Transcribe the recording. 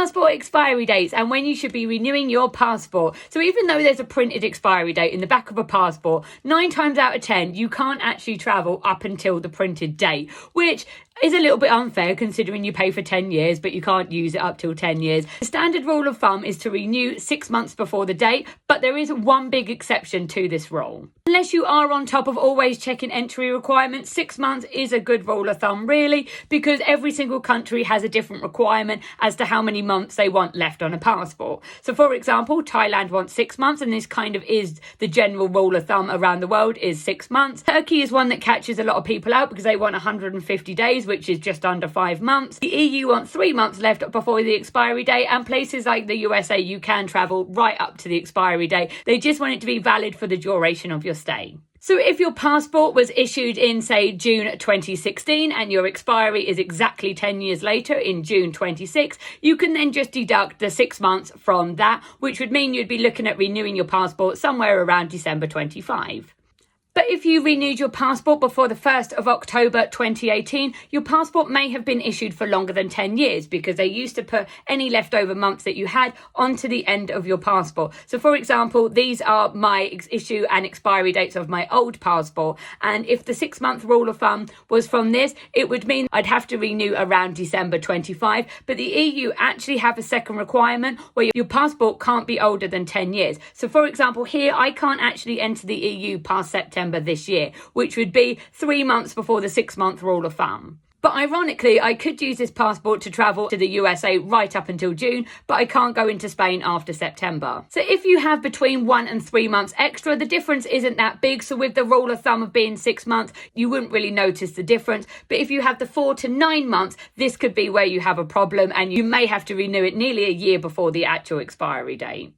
passport expiry dates and when you should be renewing your passport. So even though there's a printed expiry date in the back of a passport, 9 times out of 10, you can't actually travel up until the printed date, which is a little bit unfair considering you pay for 10 years, but you can't use it up till 10 years. The standard rule of thumb is to renew 6 months before the date, but there is one big exception to this rule. Unless you are on top of always checking entry requirements, 6 months is a good rule of thumb, really, because every single country has a different requirement as to how many months they want left on a passport. So, for example, Thailand wants 6 months, and this kind of is the general rule of thumb around the world is 6 months. Turkey is one that catches a lot of people out because they want 150 days, which is just under 5 months. The EU wants 3 months left before the expiry date, and places like the USA, you can travel right up to the expiry date. They just want it to be valid for the duration of your stay. So if your passport was issued in, say, June 2016 and your expiry is exactly 10 years later in June 26, you can then just deduct the 6 months from that, which would mean you'd be looking at renewing your passport somewhere around December 25. But if you renewed your passport before the 1st of October 2018, your passport may have been issued for longer than 10 years because they used to put any leftover months that you had onto the end of your passport. So, for example, these are my issue and expiry dates of my old passport. And if the 6-month rule of thumb was from this, it would mean I'd have to renew around December 25. But the EU actually have a second requirement where your passport can't be older than 10 years. So, for example, here I can't actually enter the EU past September this year, which would be 3 months before the 6-month rule of thumb. But ironically, I could use this passport to travel to the USA right up until June, but I can't go into Spain after September. So if you have between 1 and 3 months extra, the difference isn't that big. So with the rule of thumb of being 6 months, you wouldn't really notice the difference. But if you have the 4 to 9 months, this could be where you have a problem and you may have to renew it nearly a year before the actual expiry date.